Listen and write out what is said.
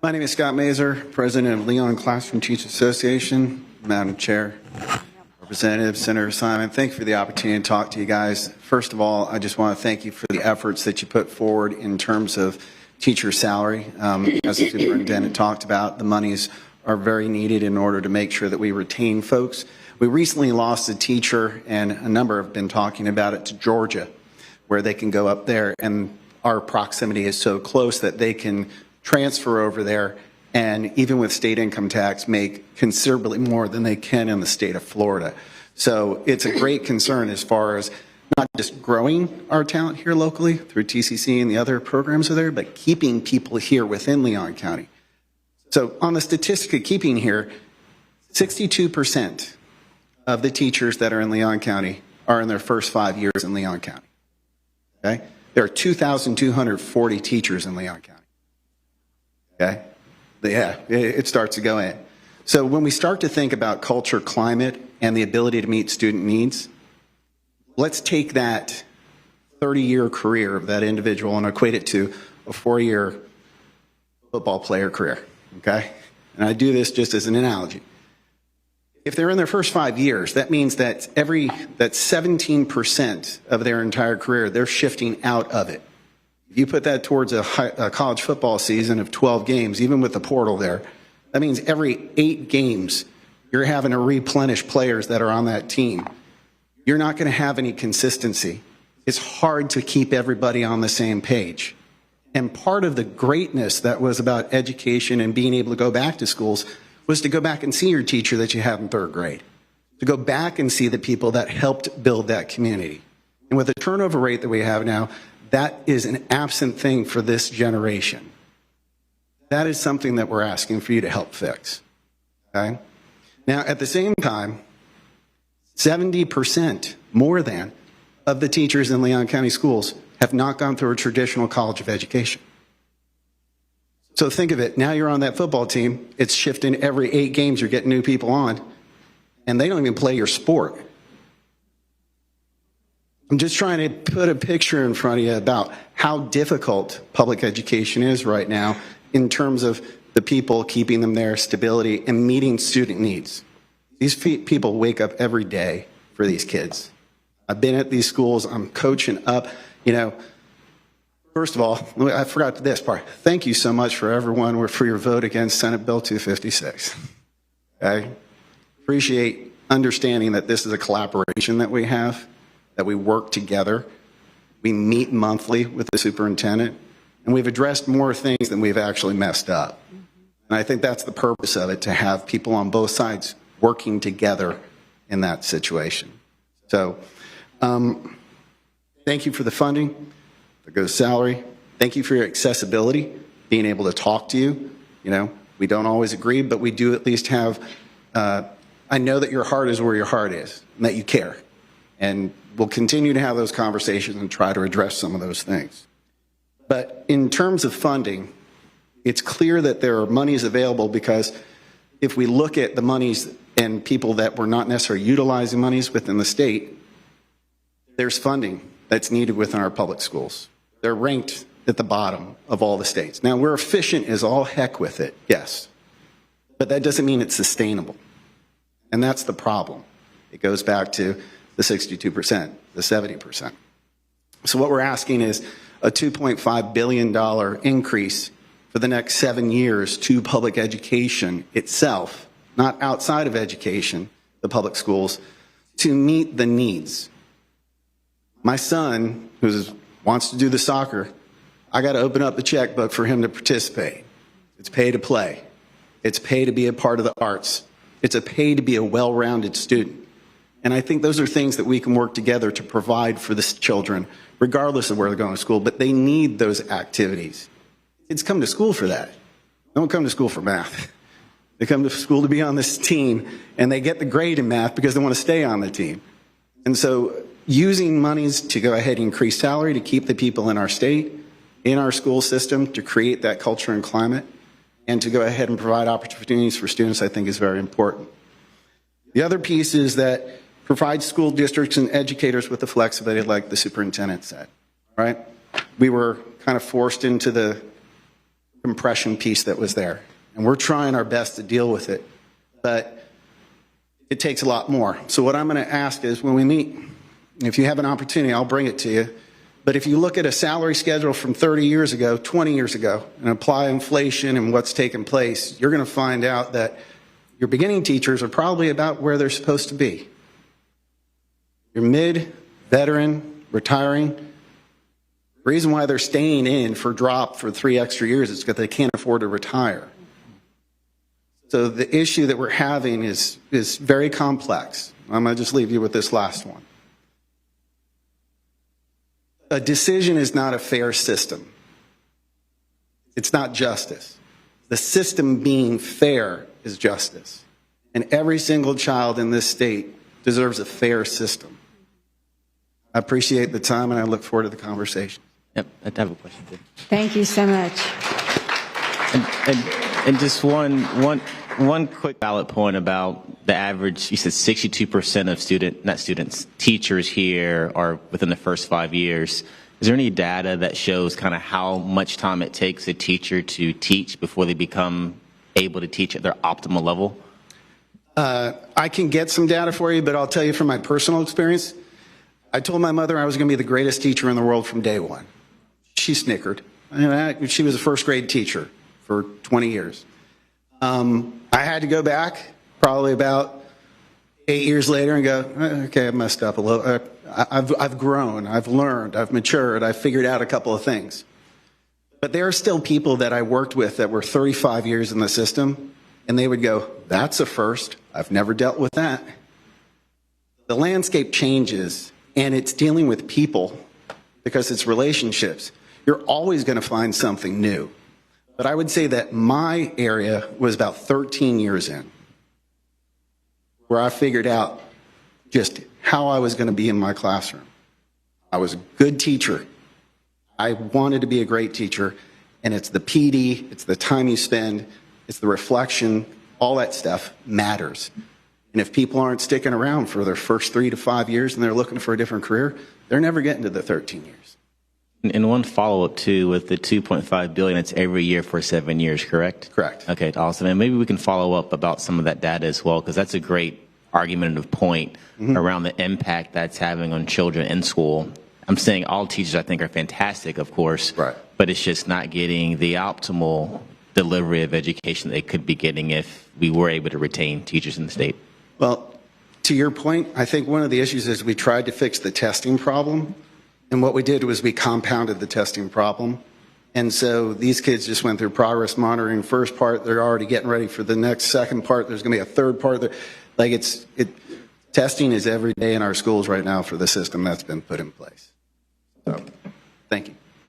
My name is Scott Mazur, President of Leon Classroom Teachers Association. Madam Chair, Representative, Senator Simon, thank you for the opportunity to talk to you guys. First of all, I just want to thank you for the efforts that you put forward in terms of teacher salary. As the superintendent talked about, the monies are very needed in order to make sure that we retain folks. We recently lost a teacher, and a number have been talking about it, to Georgia, where they can go up there, and our proximity is so close that they can transfer over there and even with state income tax make considerably more than they can in the state of Florida. So it's a great concern as far as not just growing our talent here locally through TCC and the other programs are there, but keeping people here within Leon County. So on the statistic of keeping here, 62% of the teachers that are in Leon County are in their first 5 years in Leon County. Okay? There are 2,240 teachers in Leon County. Okay? Yeah, it starts to go in. So when we start to think about culture, climate, and the ability to meet student needs, let's take that 30-year career of that individual and equate it to a 4-year football player career, okay? And I do this just as an analogy. If they're in their first 5 years, that means that 17% of their entire career, they're shifting out of it. If you put that towards a college football season of 12 games, even with the portal there, that means every 8 games you're having to replenish players that are on that team. You're not going to have any consistency. It's hard to keep everybody on the same page. And part of the greatness that was about education and being able to go back to schools was to go back and see your teacher that you had in 3rd grade, to go back and see the people that helped build that community. And with the turnover rate that we have now, that is an absent thing for this generation. That is something that we're asking for you to help fix. Okay? Now, at the same time, 70% more than of the teachers in Leon County schools have not gone through a traditional college of education. So think of it. Now you're on that football team. It's shifting every 8 games. You're getting new people on, and they don't even play your sport. I'm just trying to put a picture in front of you about how difficult public education is right now in terms of the people, keeping them there, stability, and meeting student needs. These people wake up every day for these kids. I've been at these schools. I'm coaching up. You know, first of all, I forgot this part. Thank you so much for everyone for your vote against Senate Bill 256. Okay? Appreciate understanding that this is a collaboration that we have, that we work together. We meet monthly with the superintendent, and we've addressed more things than we've actually messed up. And I think that's the purpose of it, to have people on both sides working together in that situation. So thank you for the funding. There goes salary. Thank you for your accessibility, being able to talk to you. You know, we don't always agree, but we do at least have, I know that your heart is where your heart is, and that you care. And we'll continue to have those conversations and try to address some of those things. But in terms of funding, it's clear that there are monies available, because if we look at the monies and people that were not necessarily utilizing monies within the state, there's funding that's needed within our public schools. They're ranked at the bottom of all the states. Now, we're efficient as all heck with it, yes, but that doesn't mean it's sustainable. And that's the problem. It goes back to the 62%, the 70%. So what we're asking is a $2.5 billion increase for the next 7 years to public education itself, not outside of education, the public schools, to meet the needs. My son, who wants to do the soccer, I got to open up the checkbook for him to participate. It's pay to play. It's pay to be a part of the arts. It's a pay to be a well-rounded student. And I think those are things that we can work together to provide for the children, regardless of where they're going to school, but they need those activities. Kids come to school for that. They don't come to school for math. They come to school to be on this team, and they get the grade in math because they want to stay on the team. And so using monies to go ahead and increase salary to keep the people in our state, in our school system, to create that culture and climate, and to go ahead and provide opportunities for students, I think is very important. The other piece is that provide school districts and educators with the flexibility, like the superintendent said, right? We were kind of forced into the compression piece that was there. And we're trying our best to deal with it, but it takes a lot more. So what I'm going to ask is when we meet, if you have an opportunity, I'll bring it to you. But if you look at a salary schedule from 30 years ago, 20 years ago, and apply inflation and what's taken place, you're going to find out that your beginning teachers are probably about where they're supposed to be. Your mid, veteran, retiring, the reason why they're staying in for drop for 3 extra years is because they can't afford to retire. So the issue that we're having is very complex. I'm going to just leave you with this last one. A decision is not a fair system. It's not justice. The system being fair is justice. And every single child in this state deserves a fair system. I appreciate the time and I look forward to the conversation. Yep, I have a question too. Thank you so much. And just one quick ballot point about the average. You said 62% of teachers here are within the first 5 years. Is there any data that shows kind of how much time it takes a teacher to teach before they become able to teach at their optimal level? I can get some data for you, but I'll tell you from my personal experience. I told my mother I was going to be the greatest teacher in the world from day one. She snickered. She was a first grade teacher for 20 years. I had to go back probably about 8 years later and go, okay, I messed up a little. I've grown, I've learned, I've matured, I've figured out a couple of things. But there are still people that I worked with that were 35 years in the system, and they would go, that's a first. I've never dealt with that. The landscape changes, and it's dealing with people because it's relationships. You're always going to find something new. But I would say that my area was about 13 years in, where I figured out just how I was going to be in my classroom. I was a good teacher. I wanted to be a great teacher, and it's the PD, it's the time you spend, it's the reflection, all that stuff matters. And if people aren't sticking around for their first 3 to 5 years and they're looking for a different career, they're never getting to the 13 years. And one follow-up, too, with the $2.5 billion, it's every year for 7 years, correct? Correct. Okay, awesome. And maybe we can follow up about some of that data as well, because that's a great argumentative point around the impact that's having on children in school. I'm saying all teachers, I think, are fantastic, of course, right, but it's just not getting the optimal delivery of education they could be getting if we were able to retain teachers in the state. Well, to your point, I think one of the issues is we tried to fix the testing problem. And what we did was we compounded the testing problem. And so these kids just went through progress monitoring first part. They're already getting ready for the next second part. There's going to be a third part. Like testing is every day in our schools right now for the system that's been put in place.